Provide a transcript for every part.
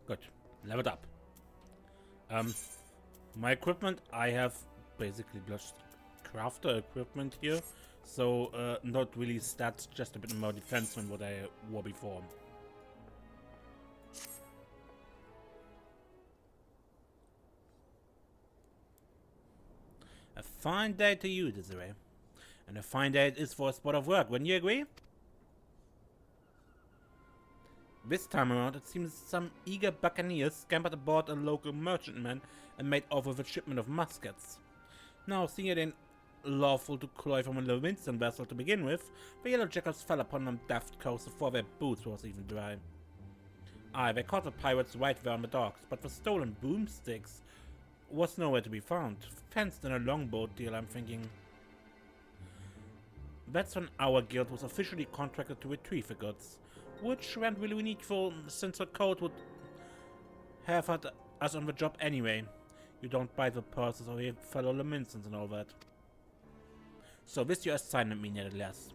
Good. Leveled up. My equipment, I have basically just crafter equipment here. So, not really stats, just a bit more defense than what I wore before. A fine day to you, Desiree. And a fine day it is for a spot of work, wouldn't you agree? This time around, it seems some eager buccaneers scampered aboard a local merchantman and made off with a shipment of muskets. Now, seeing it ain't lawful to cloy from a Levinston vessel to begin with, the yellow jackals fell upon them daft coast before their boots was even dry. Aye, they caught the pirates right there on the docks, but the stolen boomsticks was nowhere to be found. Fenced in a longboat deal, I'm thinking. That's when our guild was officially contracted to retrieve the goods, which weren't really needful since the code would have had us on the job anyway. You don't buy the purses or your fellow Leminsons and all that. So this your assignment, me nevertheless.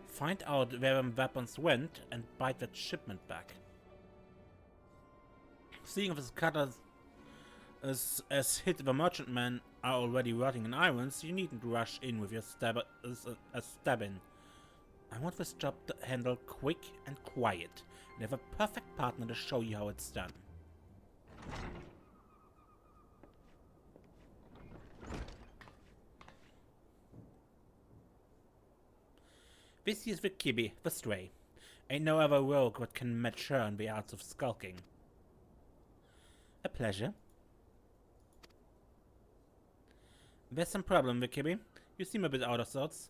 Find out where the weapons went and bite that shipment back. Seeing if his cutters as hit the merchantmen are already rotting in irons, you needn't rush in with your stabbing. I want this job to handle quick and quiet, and have a perfect partner to show you how it's done. This is the Kibby, the Stray. Ain't no other rogue what can match her in the arts of skulking. A pleasure. There's some problem, Kibby. You seem a bit out of sorts.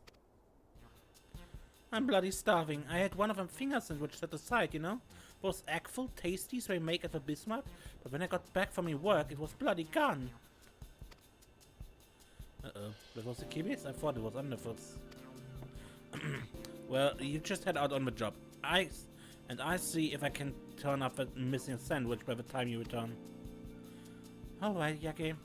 I'm bloody starving. I had one of them finger sandwiches set aside, you know? Those eggful tasties they make at the Bismarck, but when I got back from my work, it was bloody gone. Uh-oh. That was the Kibby's? I thought it was underfoots. Well, you just head out on the job. I see if I can turn up that missing sandwich by the time you return. Alright, Yaki.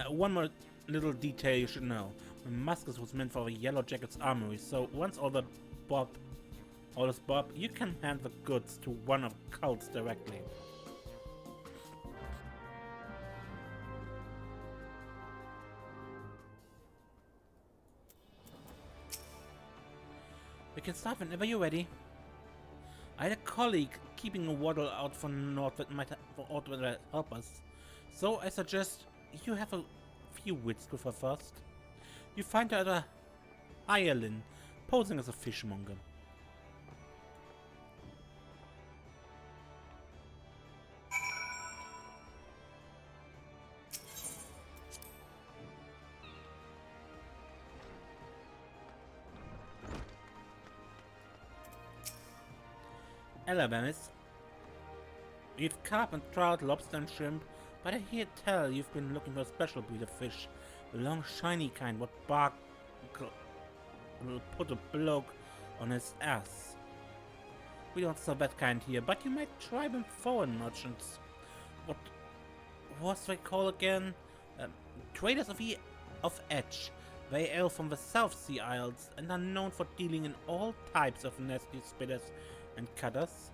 One more little detail you should know. The musket was meant for the Yellow Jacket's armory, so once all this bob, you can hand the goods to one of the cults directly. We can start whenever you're ready. I had a colleague keeping a waddle out for North that might help us, so I suggest you have a few wits with her first. You find her at a hireling, posing as a fishmonger. Hello, Venice. We've carp and trout, lobster and shrimp, but I hear tell you've been looking for a special breed of fish. The long shiny kind, what bark will put a bloke on his ass. We don't sell that kind here, but you might try them foreign merchants. What was they called again? Traders of Edge. They hail from the South Sea Isles and are known for dealing in all types of nasty spitters and cutters.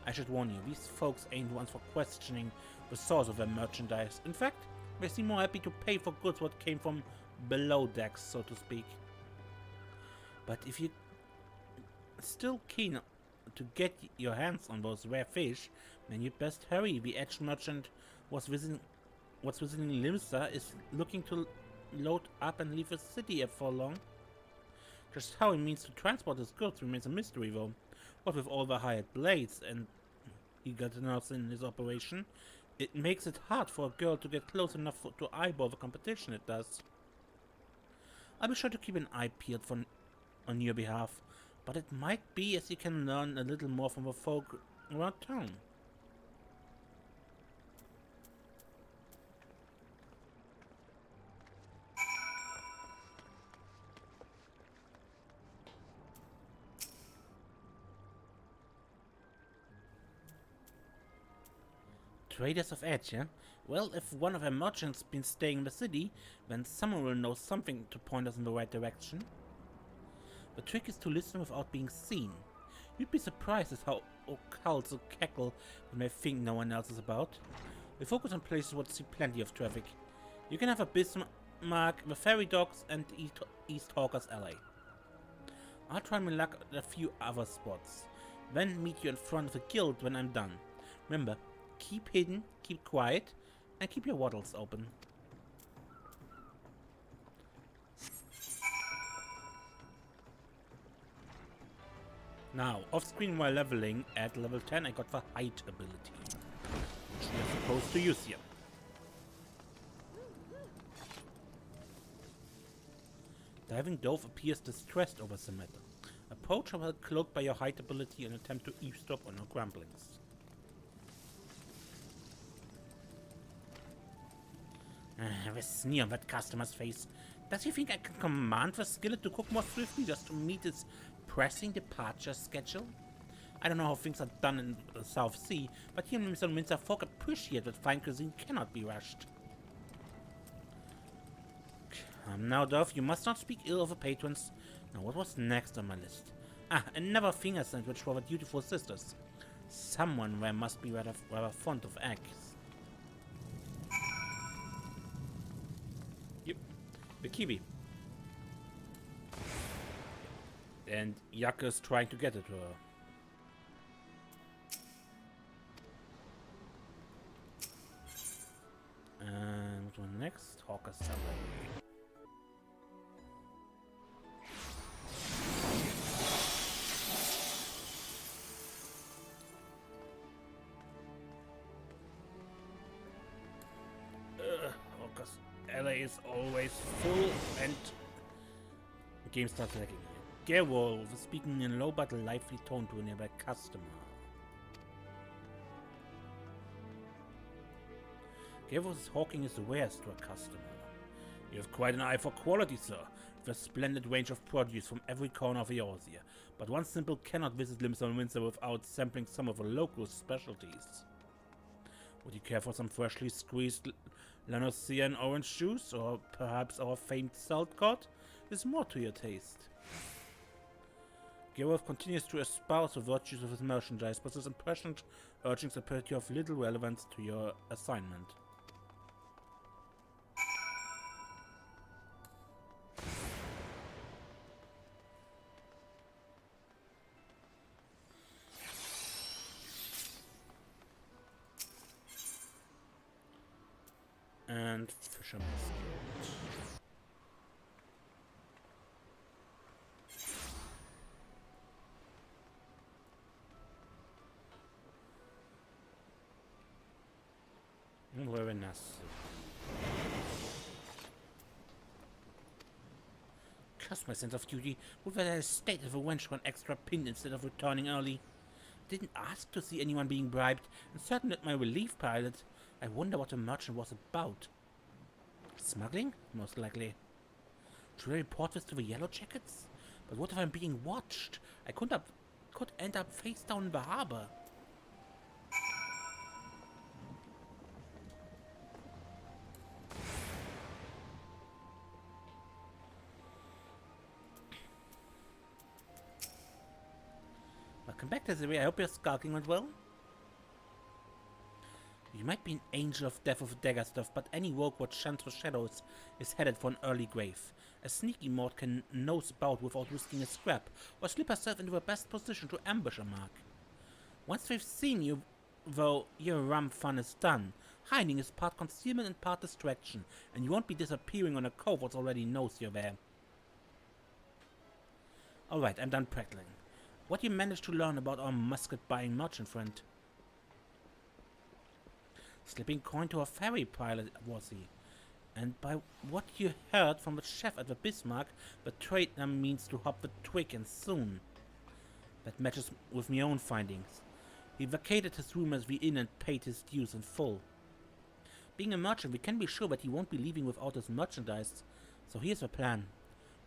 I should warn you, these folks ain't ones for questioning the source of their merchandise. In fact, they seem more happy to pay for goods what came from below decks, so to speak. But if you're still keen to get your hands on those rare fish, then you'd best hurry. The Edge merchant what's visiting Limsa is looking to load up and leave the city for long. Just how he means to transport his goods remains a mystery though. What with all the hired blades and he got a nurse in his operation, it makes it hard for a girl to get close enough to eyeball the competition it does. I'll be sure to keep an eye peeled on your behalf, but it might be as you can learn a little more from the folk around town. Traders of Edge, yeah? Well, if one of our merchants been staying in the city, then someone will know something to point us in the right direction. The trick is to listen without being seen. You'd be surprised at how occults will cackle when they think no one else is about. We focus on places where see plenty of traffic. You can have a Bismarck, the Ferry Docks, and East Hawker's Alley. I'll try my luck at a few other spots. Then meet you in front of the guild when I'm done. Remember, keep hidden, keep quiet, and keep your wattles open. Now, off-screen while leveling at level 10, I got the height ability, which we are supposed to use here. Diving Dove appears distressed over the matter. Approach her while cloaked by your height ability and attempt to eavesdrop on her grumblings. With a sneer on that customer's face. Does he think I can command the skillet to cook more swiftly just to meet its pressing departure schedule? I don't know how things are done in the South Sea, but here in Mr. Windsor folk appreciate that fine cuisine cannot be rushed. Now, Dove, you must not speak ill of the patrons. Now, what was next on my list? Another finger sandwich for the dutiful sisters. Someone there must be rather fond of eggs. Yep, the kiwi. And Yaka's trying to get it to her. And what next? Hawker's Alley. LA is always full and the game starts lagging. Gerwolf is speaking in a low but lively tone to a nearby customer. Gerwolf is hawking his wares to a customer. You have quite an eye for quality, sir, with a splendid range of produce from every corner of Eorzea, but one simple cannot visit Limson Windsor without sampling some of the local specialties. Would you care for some freshly squeezed Lanosian orange juice, or perhaps our famed salt cod? Is more to your taste. Gerolf continues to espouse the virtues of his merchandise, but his impassioned urgings appear to have little relevance to your assignment. And Fisherman's Guild. Very nice. Curse my sense of duty. Would that I stayed of a wench for an extra pin instead of returning early. Didn't ask to see anyone being bribed, and certain at my relief pilot. I wonder what the merchant was about. Smuggling? Most likely. Should I report this to the Yellow Jackets? But what if I'm being watched? I could end up face down in the harbor. Welcome back, Desiree. I hope your skulking went well. You might be an angel of death with dagger stuff, but any rogue what shuns the shadows is headed for an early grave. A sneaky Maud can nose about without risking a scrap, or slip herself into the best position to ambush a mark. Once they've seen you, though, your rum fun is done. Hiding is part concealment and part distraction, and you won't be disappearing on a cove what already knows you're there. Alright, I'm done prattling. What you managed to learn about our musket-buying merchant friend? Slipping coin to a ferry pilot, was he? And by what you heard from the chef at the Bismarck, the trader means to hop the twig and soon. That matches with my own findings. He vacated his room as the inn and paid his dues in full. Being a merchant, we can be sure that he won't be leaving without his merchandise. So here's the plan.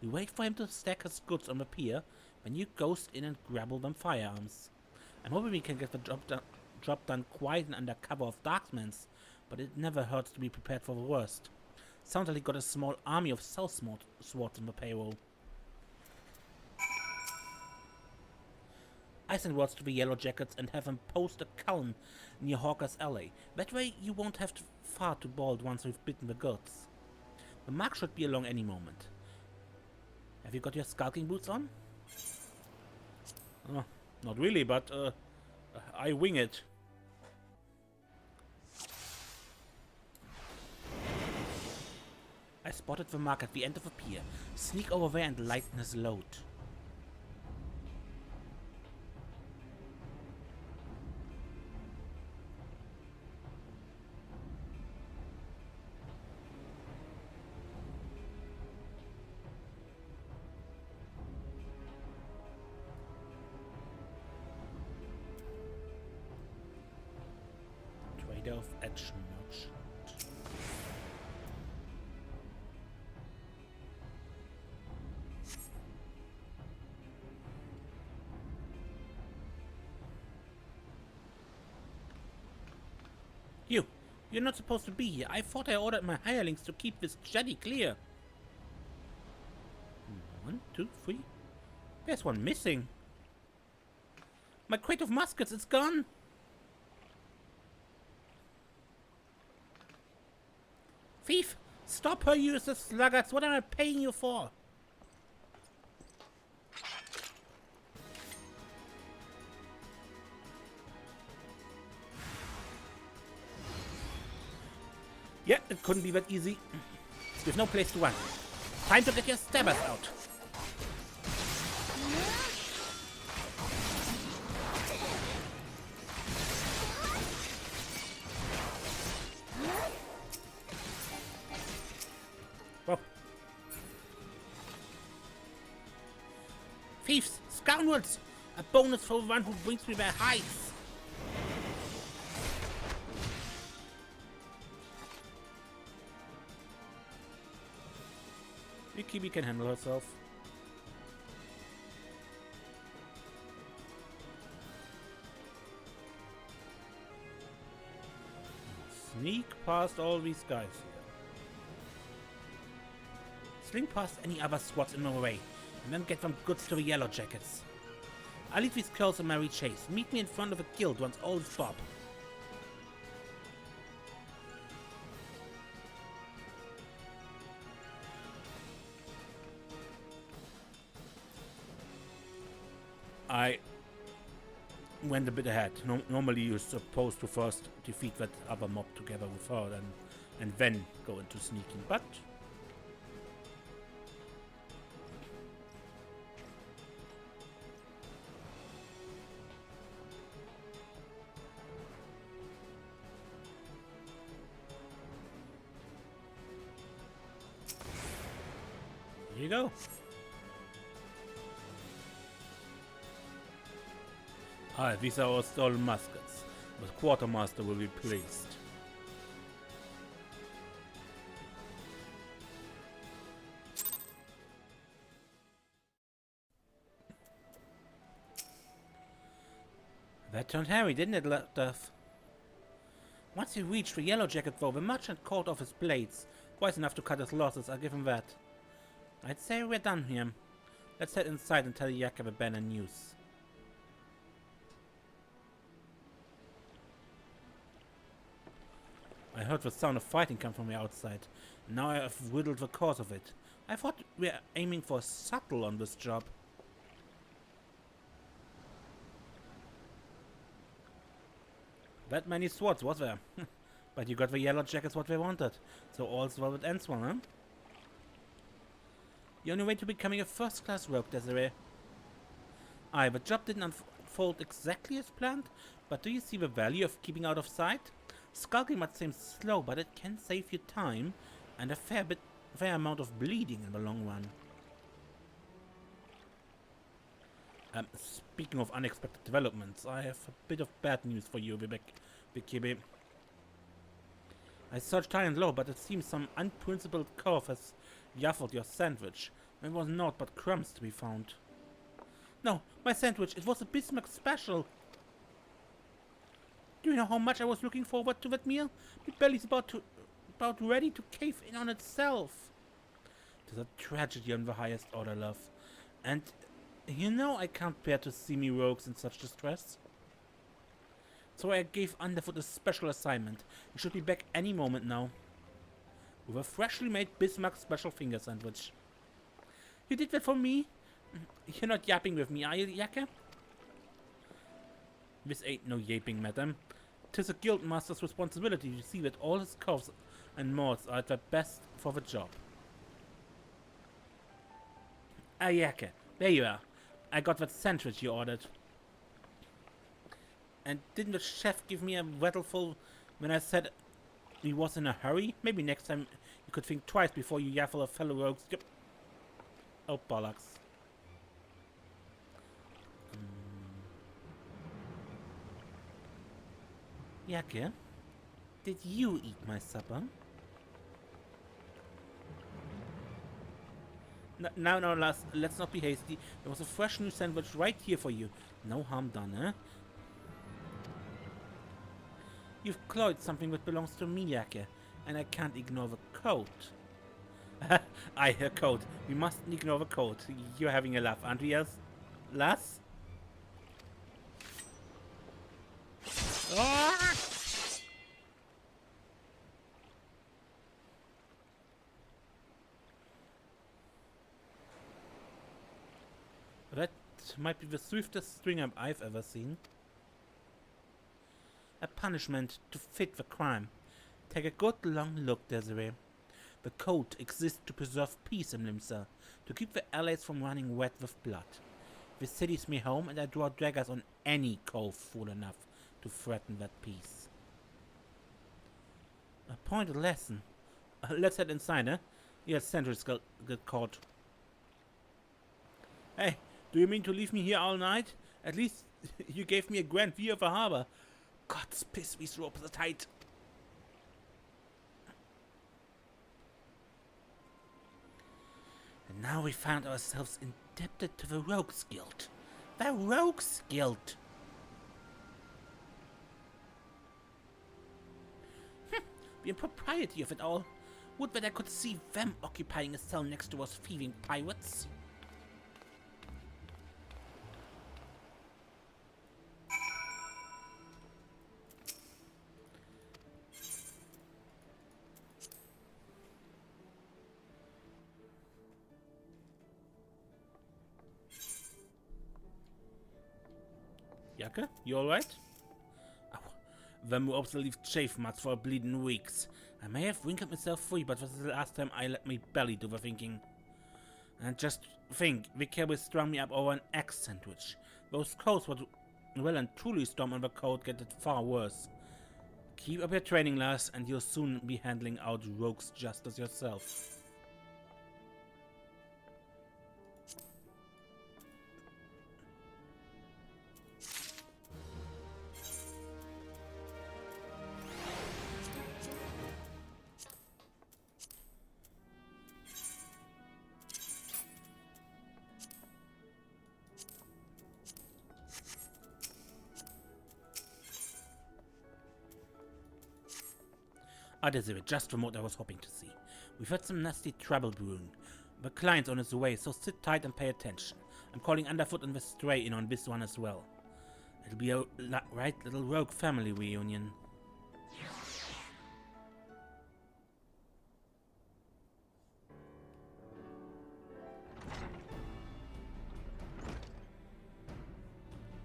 We wait for him to stack his goods on the pier, then you ghost in and grabble them firearms. I'm hoping we can get the job done quiet and under cover of Darksmans, but it never hurts to be prepared for the worst. Sounds like he got a small army of South swords on the payroll. I send words to the Yellow Jackets and have them post a column near Hawker's Alley. That way you won't have far to bolt once we've bitten the goods. The mark should be along any moment. Have you got your skulking boots on? Oh, not really, but I wing it. I spotted the mark at the end of the pier. Sneak over there and lighten his load. Trader of Edge Merchant. You're not supposed to be here. I thought I ordered my hirelings to keep this jetty clear. 1, 2, 3. There's one missing. My crate of muskets, it's gone. Thief! Stop her, you sluggards! What am I paying you for? Yeah, it couldn't be that easy. There's no place to run. Time to get your stabbers out. Whoa. Thieves! Scoundrels! A bonus for the one who brings me their hides! Kibi can handle herself. Sneak past all these guys here. Slink past any other squads in my way, and then get them goods to the Yellow Jackets. I'll leave these girls in my chase. Meet me in front of the guild once all is bob. I went a bit ahead. Normally you're supposed to first defeat that other mob together with her and then go into sneaking, but here you go. Ah, these are our stolen muskets. The quartermaster will be pleased. That turned hairy, didn't it, Duff? Once he reached the Yellow Jacket, though, the merchant caught off his blades. Twice enough to cut his losses, I'll give him that. I'd say we're done here. Let's head inside and tell Yaka the banner news. I heard the sound of fighting come from the outside. Now I have riddled the cause of it. I thought we were aiming for subtle on this job. That many swords, was there? But you got the Yellow Jackets what they wanted. So all's well that ends well, huh? You're on your way to becoming a first-class rogue, Desiree. Aye, the job didn't unfold exactly as planned, but do you see the value of keeping out of sight? Skulking might seem slow, but it can save you time and a fair amount of bleeding in the long run. Speaking of unexpected developments, I have a bit of bad news for you, Vikibi. I searched high and low, but it seems some unprincipled cove has yaffled your sandwich. There was naught but crumbs to be found. No, my sandwich, it was a Bismarck special. Do you know how much I was looking forward to that meal? My belly's about ready to cave in on itself. It is a tragedy on the highest order, love. And You know I can't bear to see me rogues in such distress. So I gave Underfoot a special assignment. He should be back any moment now. With a freshly made Bismarck special finger sandwich. You did that for me? You're not yapping with me, are you, Jacke? This ain't no yaping, madam. 'Tis a guild master's responsibility to see that all his cows and mods are at their best for the job. Ah, Jacke, there you are. I got that sandwich you ordered. And didn't the chef give me a rattleful when I said he was in a hurry? Maybe next time you could think twice before you yaffle a fellow rogues. Oh, bollocks. Jacke, did you eat my supper? No, lass, let's not be hasty. There was a fresh new sandwich right here for you. No harm done, eh? You've clawed something that belongs to me, Jacke, and I can't ignore the coat. Aye, her coat. We mustn't ignore the coat. You're having a laugh, aren't we, lass? Ah! That might be the swiftest string-up I've ever seen. A punishment to fit the crime. Take a good long look, Desiree. The code exists to preserve peace in Limsa, to keep the alleys from running wet with blood. The city's my home, and I draw daggers on any cove fool enough to threaten that peace. A pointed lesson. Let's head inside, eh? Yes, sentries get caught. Hey, do you mean to leave me here all night? At least you gave me a grand view of the harbor. God's piss, these ropes are tight. And now we found ourselves indebted to the Rogues Guild. The Rogues Guild! The impropriety of it all. Would that I could see them occupying a cell next to us thieving pirates. Jacke, you alright? Oh, them ropes will leave chafe marks for bleeding weeks. I may have wrinkled myself free, but this is the last time I let my belly do the thinking. And just think, the cable strung me up over an egg sandwich. Those codes would well and truly storm on the code get it far worse. Keep up your training, lass, and you'll soon be handling out rogues just as yourself. Desiree, just from what I was hoping to see. We've had some nasty trouble brewing. The client's on his way, so sit tight and pay attention. I'm calling Underfoot and the Stray in on this one as well. It'll be a right little rogue family reunion.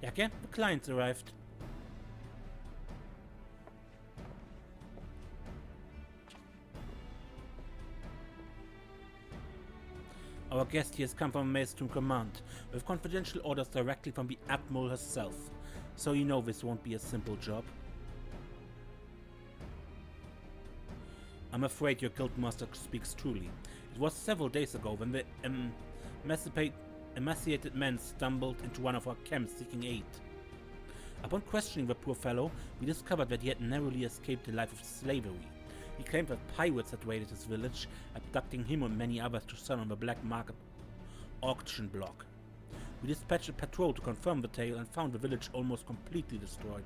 Jacke, the client's arrived. Our guest here has come from Maelstrom Command, with confidential orders directly from the Admiral herself, so you know this won't be a simple job. I'm afraid your guildmaster speaks truly. It was several days ago when the emaciated men stumbled into one of our camps seeking aid. Upon questioning the poor fellow, we discovered that he had narrowly escaped the life of slavery. He claimed that pirates had raided his village, abducting him and many others to sell on the black market auction block. We dispatched a patrol to confirm the tale and found the village almost completely destroyed.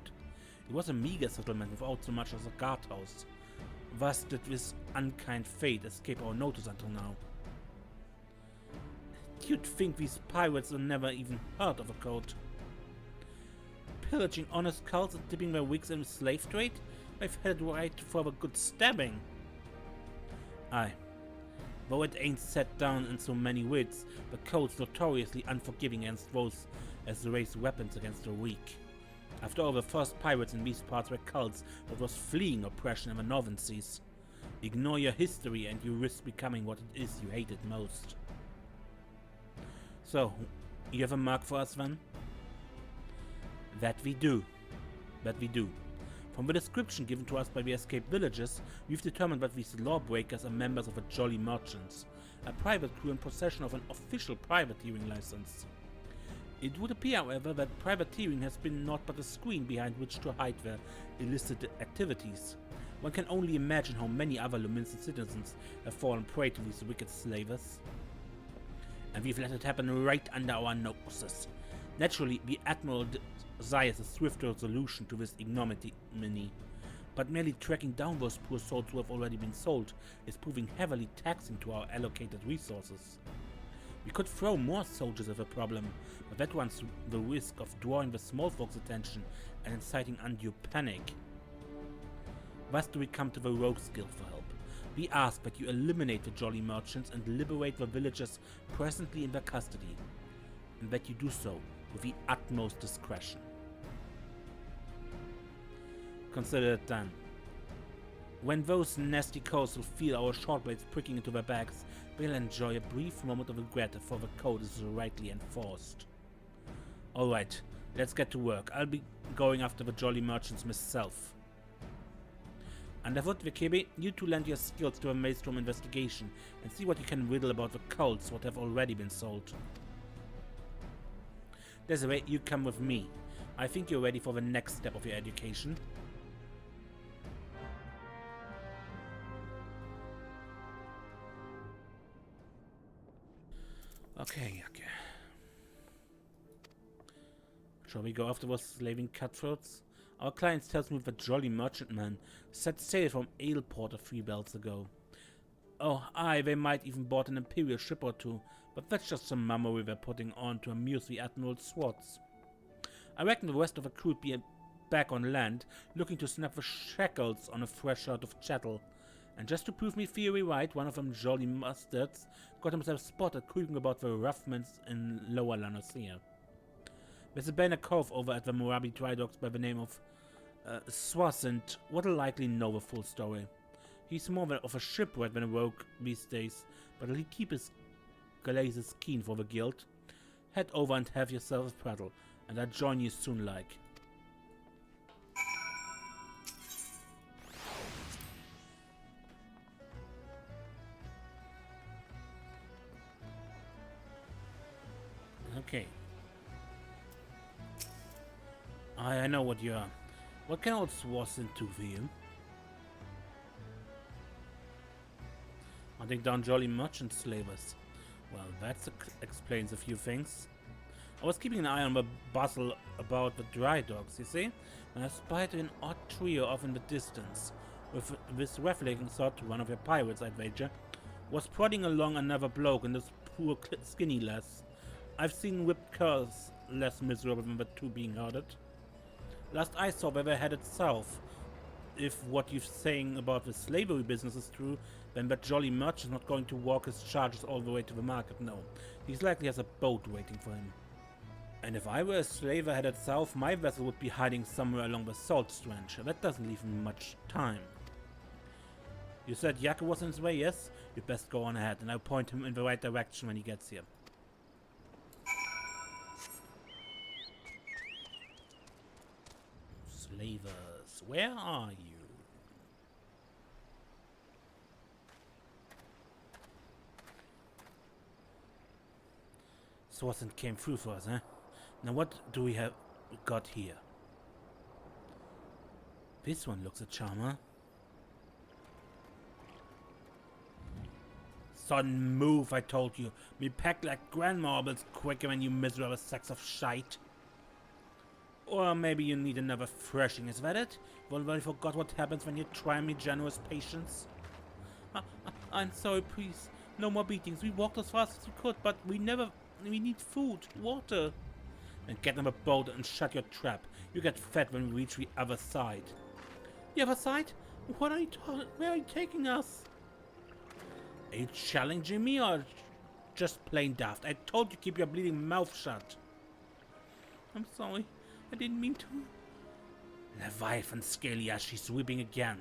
It was a meager settlement without so much as a guardhouse. Thus did this unkind fate escape our notice until now. You'd think these pirates have never even heard of a code. Pillaging honest cults and dipping their wigs in the slave trade? They've headed right for a good stabbing. Aye. Though it ain't set down in so many words, the code's notoriously unforgiving against those as raise weapons against the weak. After all, the first pirates in these parts were cults that was fleeing oppression in the northern seas. Ignore your history and you risk becoming what it is you hated most. So, you have a mark for us then? That we do. From the description given to us by the escaped villagers, we've determined that these lawbreakers are members of the Jolly Merchants, a private crew in possession of an official privateering license. It would appear, however, that privateering has been naught but a screen behind which to hide their illicit activities. One can only imagine how many other Luminous citizens have fallen prey to these wicked slavers. And we've let it happen right under our noses. Naturally, the Admiral desires a swift resolution to this ignominy, but merely tracking down those poor souls who have already been sold is proving heavily taxing to our allocated resources. We could throw more soldiers at the problem, but that runs the risk of drawing the small folks' attention and inciting undue panic. Thus do we come to the Rogues Guild for help. We ask that you eliminate the Jolly Merchants and liberate the villagers presently in their custody, and that you do so with the utmost discretion. Consider it done. When those nasty cows will feel our short blades pricking into their backs, they'll enjoy a brief moment of regret before the code is rightly enforced. Alright, let's get to work. I'll be going after the Jolly Merchants myself. Underfoot, Vikibi, you two lend your skills to a Maelstrom investigation and see what you can riddle about the cults what have already been sold. Desiree, you come with me. I think you're ready for the next step of your education. Okay. Shall we go after those slaving cutthroats? Our client tells me the Jolly Merchantman set sail from Aleport a few bells ago. Oh, aye, they might even bought an Imperial ship or two, but that's just some mummery they're putting on to amuse the Admiral's swats. I reckon the rest of the crew would be back on land, looking to snap the shackles on a fresh herd of chattel. And just to prove me theory right, one of them jolly mustards got himself spotted creeping about the roughments in Lower Lanosea. There's a banner cove over at the Morabi dry docks by the name of Swasant what'll likely know the full story. He's more of a shipwright than a rogue these days, but he'll keep his glazes keen for the guild. Head over and have yourself a paddle, and I'll join you soon like. Okay. I know what you are. What can old Swasant do for you? Hunting down Jolly Merchant slavers. Well, that explains a few things. I was keeping an eye on the bustle about the dry docks, you see, when I spied an odd trio off in the distance. With this raffling sort, one of your pirates, I'd wager, was prodding along another bloke and this poor skinny lass. I've seen whipped curs less miserable than the two being herded. Last I saw, they were headed south. If what you're saying about the slavery business is true, then that Jolly Merchant is not going to walk his charges all the way to the market, no. He's likely has a boat waiting for him. And if I were a slaver headed south, my vessel would be hiding somewhere along the salt trench. That doesn't leave me much time. You said Yaku was on his way, yes? You'd best go on ahead, and I'll point him in the right direction when he gets here. Slavers, where are you? Swasant came through for us, huh? Now what do we have got here? This one looks a charmer. Son, move, I told you. Me packed like grand marbles quicker than you miserable sacks of shite. Or maybe you need another thrashing, is that it? You already forgot what happens when you try me generous patience? I'm sorry, please. No more beatings. We walked as fast as we could, but we need food, water. Then get on a boat and shut your trap. You get fed when we reach the other side. The other side? What are you where are you taking us? Are you challenging me or just plain daft? I told you keep your bleeding mouth shut. I'm sorry. I didn't mean to. Leviathan Scalia, she's weeping again.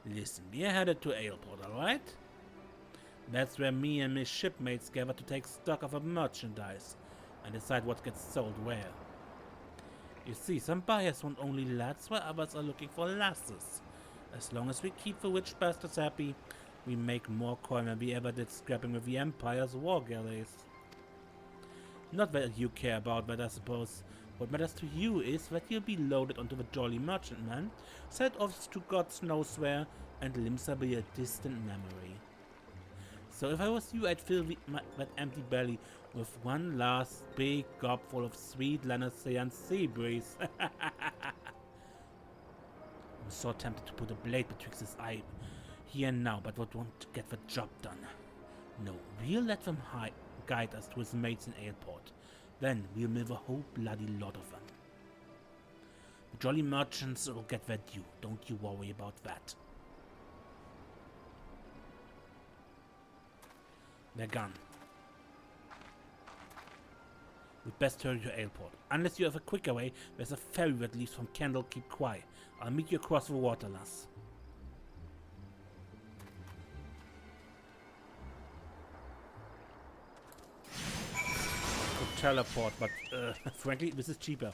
Listen, we're headed to Aleport, alright? That's where me and my shipmates gather to take stock of our merchandise and decide what gets sold where. You see, some buyers want only lads while others are looking for lasses. As long as we keep the rich bastards happy, we make more coin than we ever did scrapping with the Empire's war galleys. Not that you care about that, I suppose. What matters to you is that you'll be loaded onto the Jolly Merchantman, set off to God knows where, and Limsa be a distant memory. So if I was you, I'd fill that empty belly with one last big gob full of sweet Lanacean sea breeze. I'm so tempted to put a blade betwixt his eye here and now, but would want to get the job done. No, we'll let them guide us to his mates in Aleport. Then we'll mill a whole bloody lot of them. The Jolly Merchants will get their due, don't you worry about that. They're gone. We'd best hurry to Aleport. Unless you have a quicker way, there's a ferry that leaves from Candlekeep Quay. I'll meet you across the water, lass. Could teleport, but frankly, this is cheaper.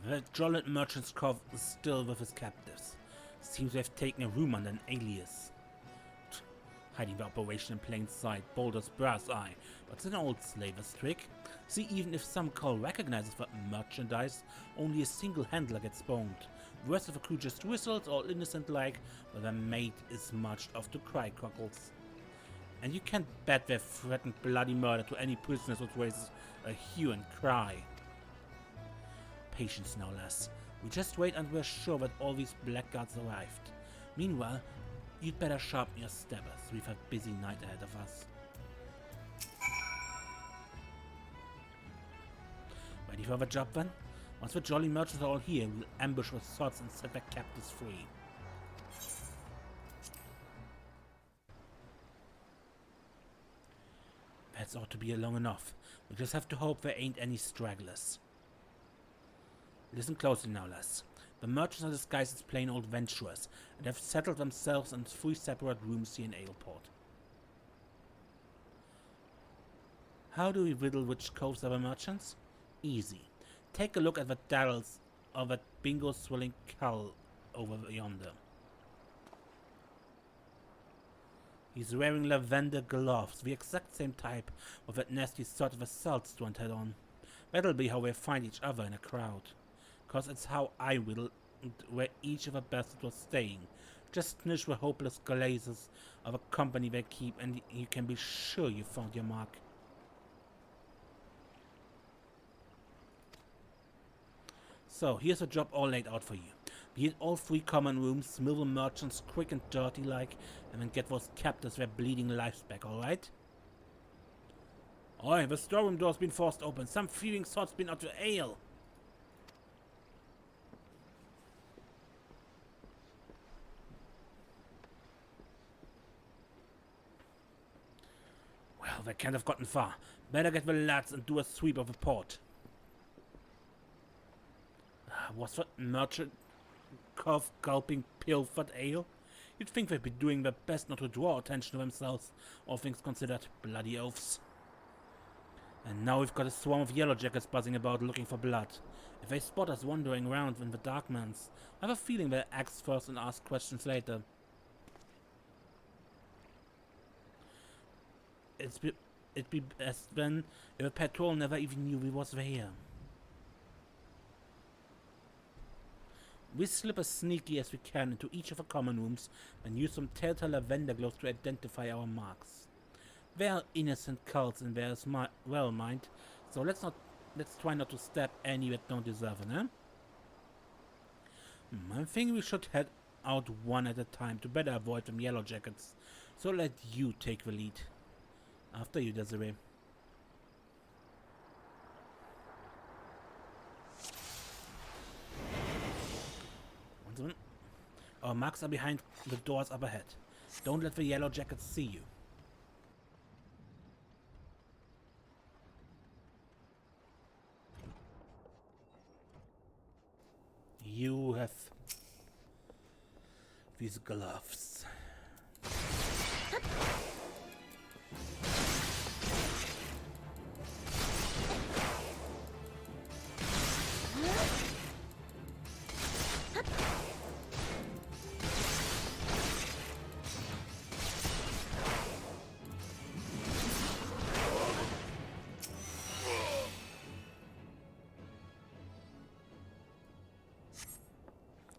The Jolly Merchant's Cove is still with his captives. Seems to have taken a room under an alias. Hiding the operation in plain sight, bold as brass eye, but it's an old slaver's trick. See, even if some cull recognizes the merchandise, only a single handler gets boned. The rest of the crew just whistles, all innocent-like, while their mate is marched off to cry cockles. And you can't bet they've threatened bloody murder to any prisoners who raises a hue and cry. Patience now, lass. We just wait until we're sure that all these blackguards arrived. Meanwhile, you'd better sharpen your stabbers. We've a busy night ahead of us. Ready for the job then? Once the Jolly Merchants are all here, we'll ambush with swords and set their captives free. That ought to be long enough. We just have to hope there ain't any stragglers. Listen closely now, lass. The merchants are disguised as plain old venturers, and have settled themselves in 3 separate rooms here in Aleport. How do we riddle which coves are the merchants? Easy. Take a look at the barrels of that bingo swilling cull over yonder. He's wearing lavender gloves, the exact same type with that nasty sort of assault stunt head on. That'll be how we find each other in a crowd. Cause it's how I riddled where each of the bastards was staying. Just finish the hopeless glazes of a company they keep, and you can be sure you found your mark. So, here's a job all laid out for you. Be it all 3 common rooms, mill the merchants quick and dirty like, and then get those captives their bleeding lives back, alright? Oi, the storeroom door's been forced open. Some thieving sort's been out to ale. Well, they can't have gotten far. Better get the lads and do a sweep of the port. Was that merchant cough gulping pilfered ale? You'd think they'd be doing their best not to draw attention to themselves, all things considered. Bloody oafs. And now we've got a swarm of yellow jackets buzzing about looking for blood. If they spot us wandering around in the darkmans, I have a feeling they'll axe first and ask questions later. It'd be best then if a patrol never even knew we was here. We slip as sneaky as we can into each of the common rooms and use some telltale lavender gloves to identify our marks. They are innocent cults and they're well mind. So let's try not to stab any that don't deserve it, eh? I think we should head out one at a time to better avoid them yellow jackets. So let you take the lead. After you, Desiree. Our marks are behind the doors up ahead. Don't let the yellow jackets see you. You have these gloves.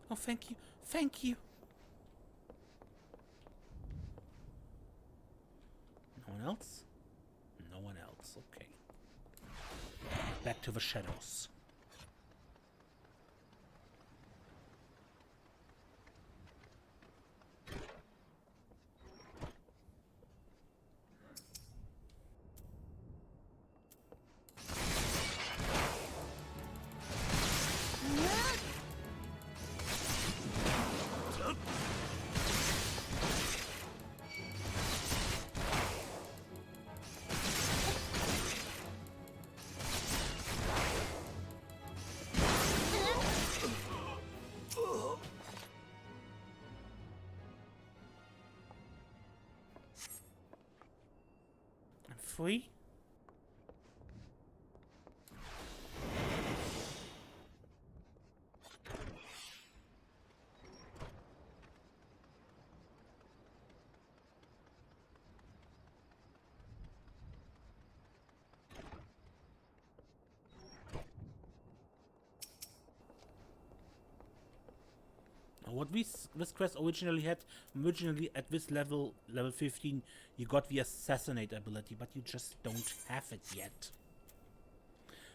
Oh, thank you. Thank you. No one else? No one else. Okay. Back to the shadows. Free? What this quest originally had, at this level 15, you got the assassinate ability, but you just don't have it yet.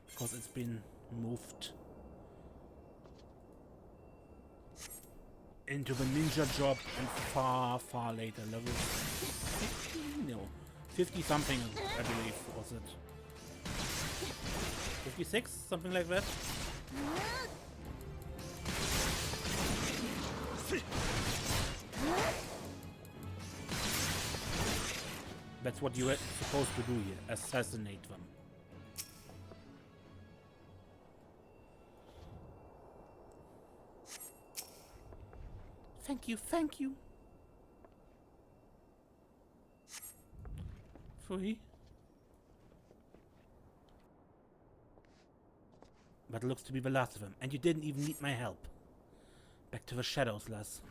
Because it's been moved into the ninja job and far later. Level 50? No. 50 something, I believe, was it? 56? Something like that? That's what you are supposed to do here. Assassinate them. Thank you, thank you. Free. That looks to be the last of them, and you didn't even need my help. Back to the shadows, lass.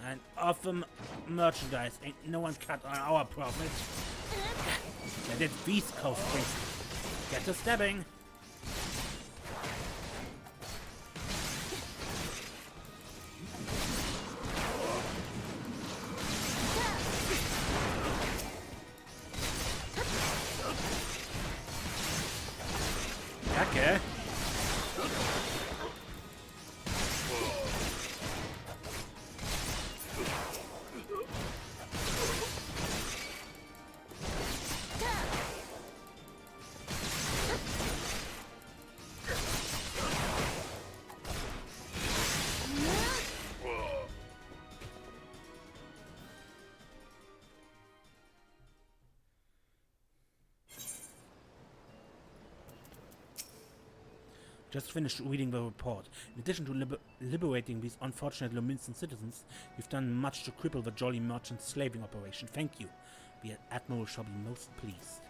And off the merchandise. Ain't no one cut on our profit. Let it beast coast free. Get to stabbing. Okay. Just finished reading the report. In addition to liberating these unfortunate Luminson citizens, you've done much to cripple the Jolly Merchant slaving operation. Thank you. The Admiral shall be most pleased.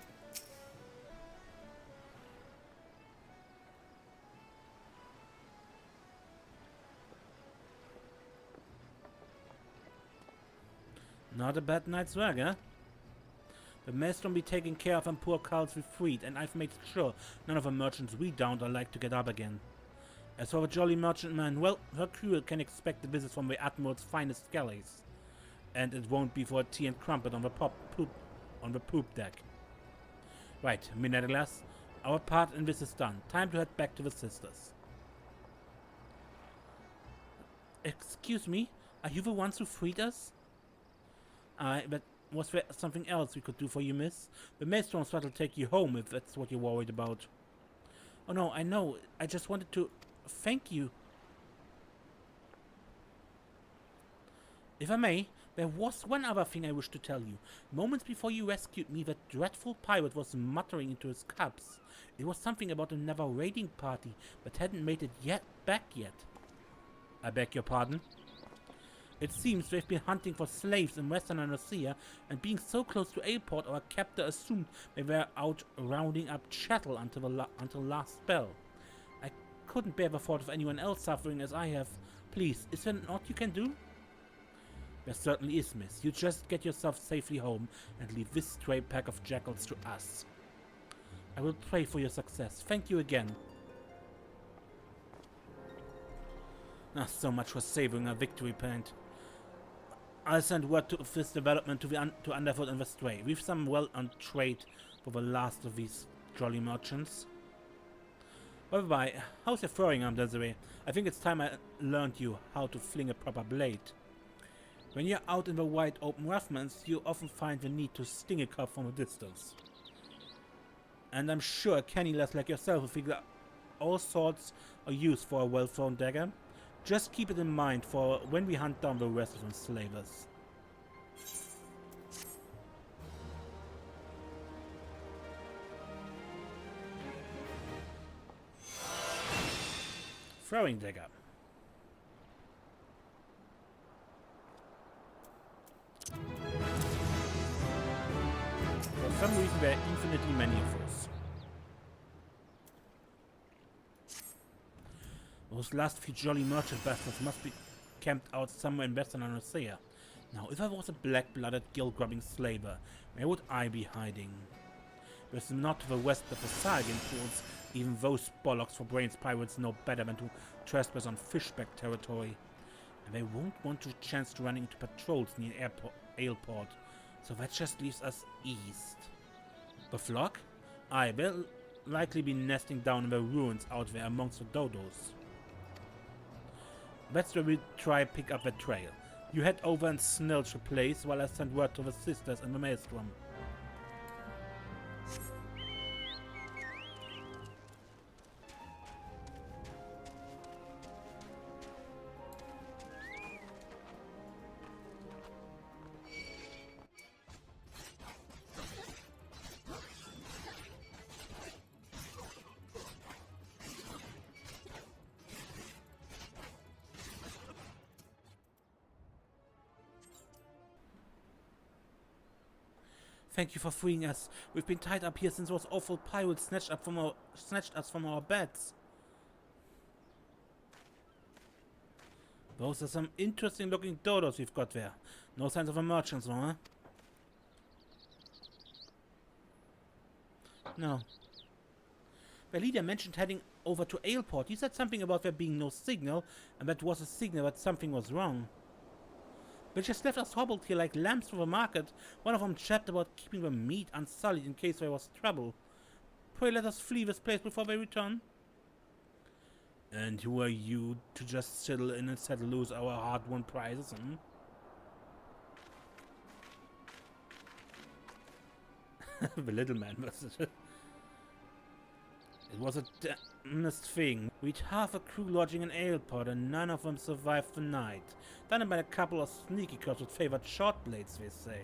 Not a bad night's work, huh? The Maelstrom be taken care of and poor Carls be freed, and I've made sure none of the merchants we downed are like to get up again. As for the Jolly Merchantman, well, her crew can expect the visits from the Admiral's finest galleys. And it won't be for tea and crumpet on the poop deck. Right, Minettelas, our part in this is done. Time to head back to the sisters. Excuse me, are you the ones who freed us? But was there something else we could do for you, miss? The maelstrom will take you home if that's what you're worried about. Oh no, I know. I just wanted to thank you. If I may, there was one other thing I wish to tell you. Moments before you rescued me, that dreadful pirate was muttering into his cups. It was something about another raiding party that hadn't made it back yet. I beg your pardon? It seems they've been hunting for slaves in Western Andalusia, and being so close to Airport, our captor assumed they were out rounding up chattel until last spell. I couldn't bear the thought of anyone else suffering as I have. Please, is there naught you can do? There certainly is, miss. You just get yourself safely home and leave this stray pack of jackals to us. I will pray for your success. Thank you again. So much for savoring a victory point. I'll send word of this development to Underfoot and the Stray. We've some well-earned trade for the last of these jolly merchants. Bye-bye. How's your throwing arm, Desiree? I think it's time I learned you how to fling a proper blade. When you're out in the wide open roughlands, you often find the need to sting a cub from a distance. And I'm sure canny lass like yourself will figure all sorts of use for a well-thrown dagger. Just keep it in mind for when we hunt down the rest of the slavers. Throwing dagger. For some reason there are infinitely many of those. Those last few jolly merchant bastards must be camped out somewhere in Western Andalusia. Now, if I was a black-blooded, gill-grubbing slaver, where would I be hiding? There's not to the west of the Sargan pools. Even those bollocks for brains pirates know better than to trespass on fishback territory. And they won't want to chance to run into patrols near Airport, so that just leaves us east. The flock? I will likely be nesting down in the ruins out there amongst the dodos. That's where we try pick up the trail. You head over and snilch the place while I send word to the sisters in the maelstrom. Thank you for freeing us. We've been tied up here since those awful pirates snatched us from our beds. Those are some interesting looking dodos we've got there. No signs of a merchant, huh? No. The leader mentioned heading over to Airport. He said something about there being no signal, and that was a signal that something was wrong. They just left us hobbled here like lambs for the market. One of them chatted about keeping the meat unsullied in case there was trouble. Pray let us flee this place before they return. And who are you to just settle in and set loose our hard-won prizes, The little man was it? It was a damnest thing. We'd half a crew lodging in Airport and none of them survived the night. Done by a couple of sneaky cops with favored short blades, they say.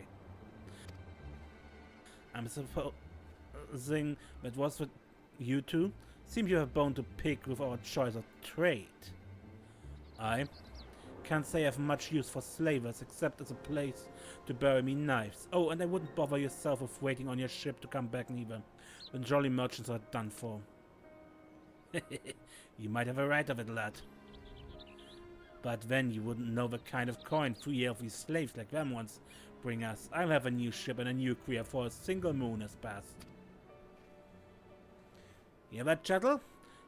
I'm supposing that was what you two? Seem you have a bone to pick with our choice of trade. I can't say I have much use for slavers except as a place to bury me knives. Oh, and I wouldn't bother yourself with waiting on your ship to come back neither. When jolly merchants are done for. You might have a right of it, lad. But then you wouldn't know the kind of coin 3 of these slaves like them once bring us. I'll have a new ship and a new career for a single moon has passed. Hear that, chattel?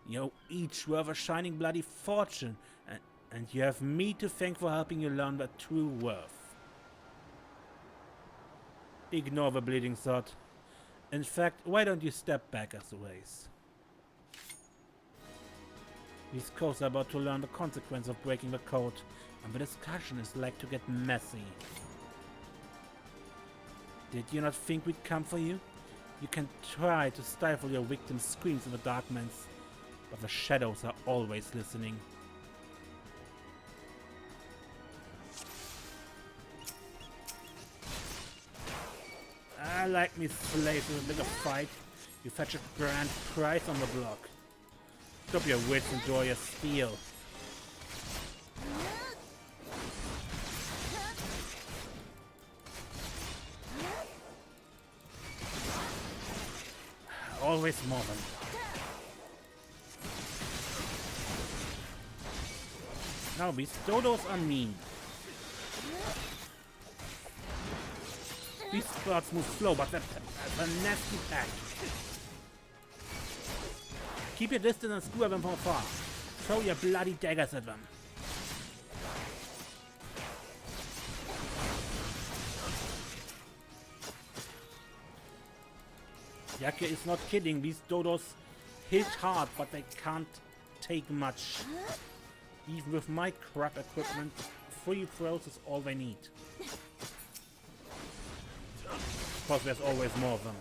You're each worth a shining bloody fortune, and you have me to thank for helping you learn the true worth. Ignore the bleeding sod. In fact, why don't you step back as always? These codes are about to learn the consequence of breaking the code, and the discussion is like to get messy. Did you not think we'd come for you? You can try to stifle your victim's screams in the darkness, but the shadows are always listening. I like me slaves with a bit of fight. You fetch a grand prize on the block. Stop your wits, enjoy your steel. Always more than. Now these dodos are mean. These birds move slow, but that's a nasty pack. Keep your distance and skewer them from afar. Throw your bloody daggers at them. Yake is not kidding. These dodos hit hard, but they can't take much. Even with my crap equipment, 3 throws is all they need. Of course, there's always more of them.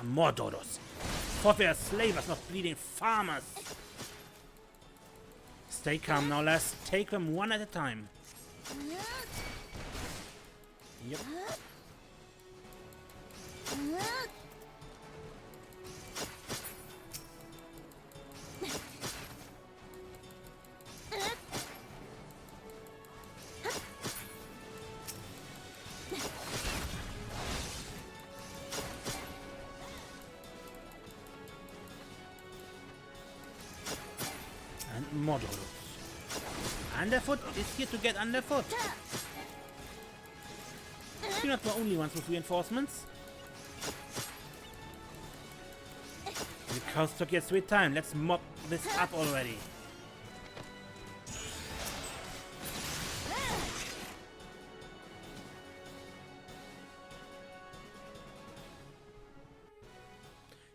More dodos. Thought they are slavers, not bleeding farmers. Stay calm now, lass. Take them one at a time. Yep. And more dodos. Underfoot is here to get underfoot. You're not the only ones with reinforcements. You cows took your sweet time. Let's mop this up already.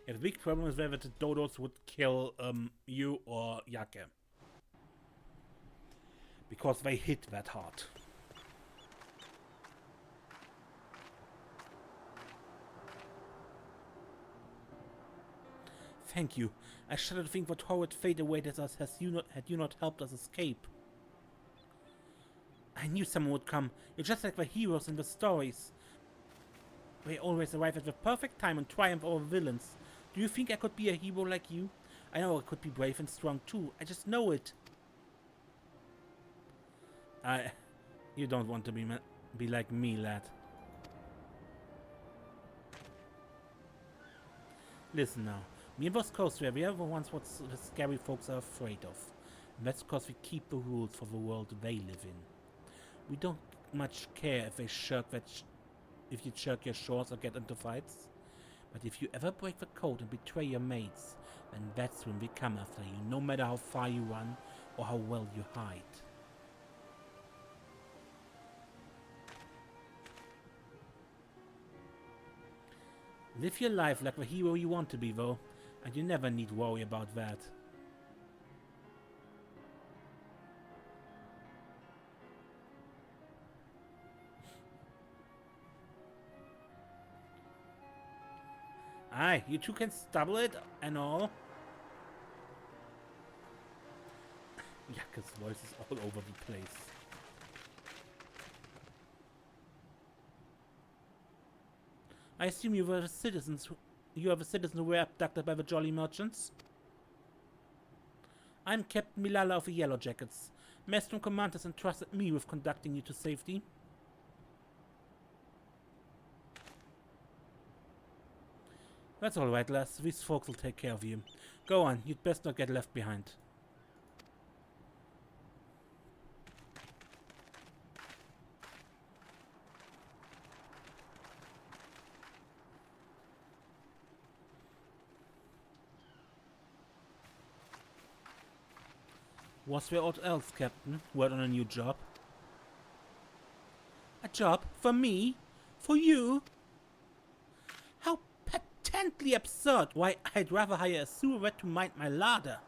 Yeah, the big problem is whether the dodos would kill you or Yake. Because they hit that hard. Thank you. I shudder to think what horrid fate awaited us had you not helped us escape. I knew someone would come. You're just like the heroes in the stories. They always arrive at the perfect time and triumph over villains. Do you think I could be a hero like you? I know I could be brave and strong too. I just know it. You don't want to be like me, lad. Listen now. Me and Boss Coaster, we are the ones what the scary folks are afraid of. And that's because we keep the rules for the world they live in. We don't much care if they if you shirk your shores or get into fights. But if you ever break the code and betray your mates, then that's when we come after you, no matter how far you run or how well you hide. Live your life like the hero you want to be, though, and you never need worry about that. Aye, you two can stubble it and all. Yake's voice is all over the place. I assume you are the citizens who were abducted by the Jolly Merchants? I'm Captain Milala of the Yellow Jackets. Maelstrom Command has entrusted me with conducting you to safety. That's alright, lass. These folks will take care of you. Go on, you'd best not get left behind. Was there aught else, Captain? Word on a new job? A job? For me? For you? How patently absurd! Why, I'd rather hire a sewer rat to mind my larder.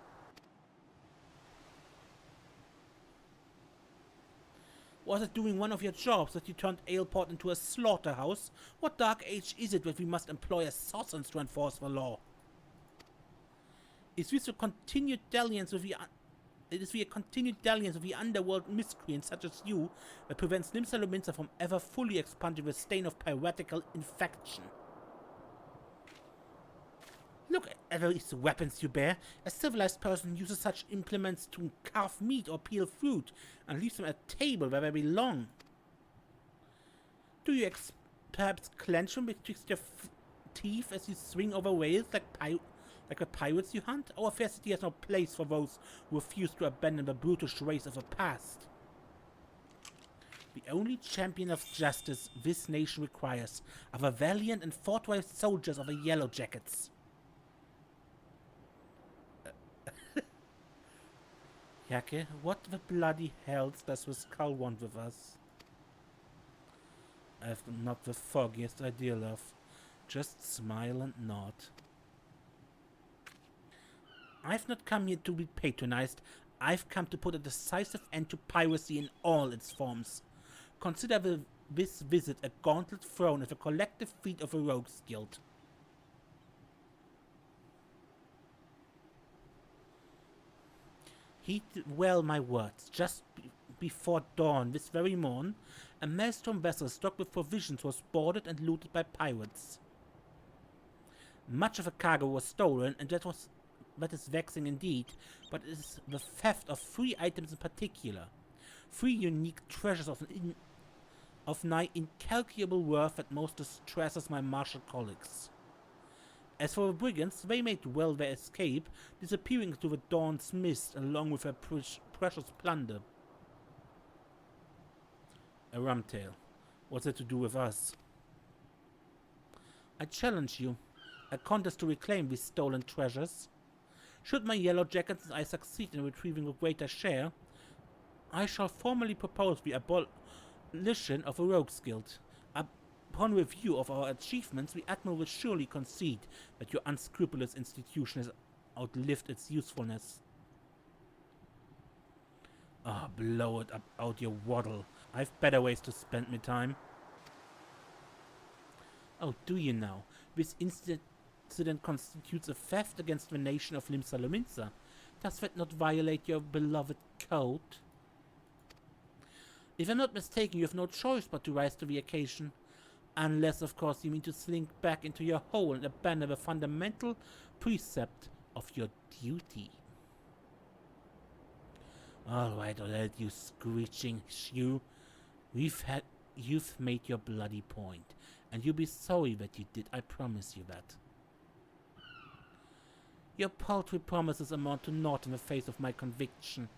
Was it doing one of your jobs that you turned Aleport into a slaughterhouse? What dark age is it that we must employ assassins to enforce the law? Is this a continued dalliance with the underworld miscreants such as you that prevents Limsa Lominsa from ever fully expunging the stain of piratical infection? Look at these weapons you bear. A civilized person uses such implements to carve meat or peel fruit and leaves them at a table where they belong. Do you perhaps clench them betwixt your teeth as you swing over whales like the pirates you hunt? Our fair city has no place for those who refuse to abandon the brutish race of the past. The only champion of justice this nation requires are the valiant and forthright soldiers of the Yellow Jackets. Jacke, what the bloody hell does the skull want with us? I've not the foggiest idea, love. Just smile and nod. I've not come here to be patronized. I've come to put a decisive end to piracy in all its forms. Consider this visit a gauntlet thrown at the collective feet of a rogues guild. Heed well my words. Just before dawn this very morn, a maelstrom vessel stocked with provisions was boarded and looted by pirates. Much of the cargo was stolen, and that is vexing indeed, but it is the theft of 3 items in particular. 3 unique treasures of nigh incalculable worth that most distresses my martial colleagues. As for the brigands, they made well their escape, disappearing into the dawn's mist along with their precious plunder. A rumtail. What's it to do with us? I challenge you. A contest to reclaim these stolen treasures. Should my Yellow Jackets and I succeed in retrieving a greater share, I shall formally propose the abolition of a rogues guild. Upon review of our achievements, the Admiral will surely concede that your unscrupulous institution has outlived its usefulness. Ah, blow it up out your waddle. I've better ways to spend my time. Oh, do you now? This incident constitutes a theft against the nation of Limsa Lominsa. Does that not violate your beloved code? If I'm not mistaken, you have no choice but to rise to the occasion. Unless, of course, you mean to slink back into your hole and abandon the fundamental precept of your duty. Alright, you screeching shoe. You've made your bloody point, and you'll be sorry that you did, I promise you that. Your paltry promises amount to naught in the face of my conviction.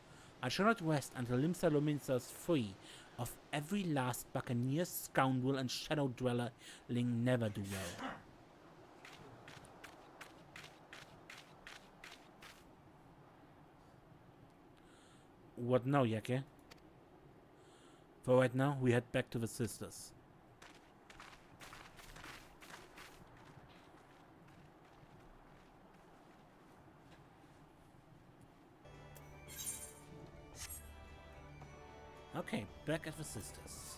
I shall not rest until Limsa Lominsa is free of every last buccaneer, scoundrel, and shadow dweller never do well. What now, Jacke? For right now, we head back to the sisters. Okay, back at the sisters.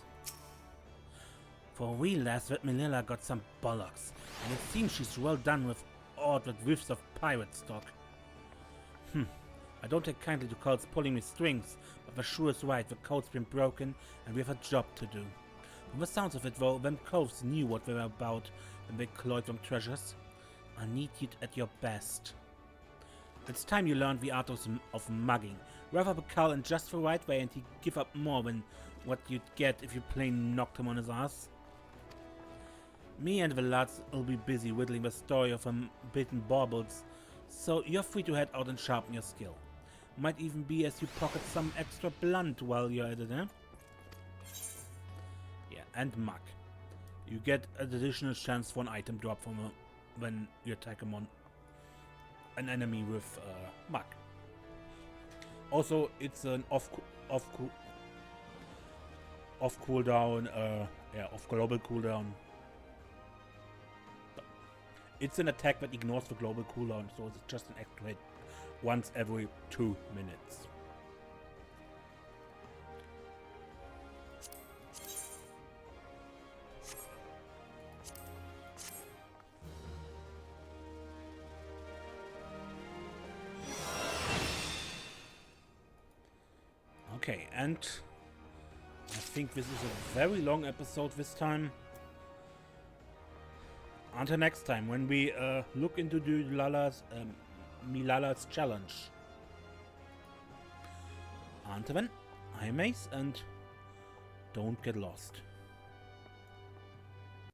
For real, lass, that Manila got some bollocks, and it seems she's well done with odd with whiffs of pirate stock. I don't take kindly to cults pulling me strings, but the sure is right, the code's been broken, and we have a job to do. From the sounds of it, though, them coves knew what they were about when they clawed them treasures. I need you at your best. It's time you learned the art of mugging. Rev up a cull in just the right way, and he'd give up more than what you'd get if you plain knocked him on his ass. Me and the lads will be busy whittling the story of them bitten baubles, so you're free to head out and sharpen your skill. Might even be as you pocket some extra blunt while you're at it, eh? Yeah, and mug. You get an additional chance for an item drop from when you attack him on an enemy with mug. Also, it's an off cooldown, off global cooldown. It's an attack that ignores the global cooldown, so it's just an activate once every 2 minutes. Okay, and I think this is a very long episode this time. Until next time, when we look into the Milala's challenge. Until then, I'm Ace, and don't get lost.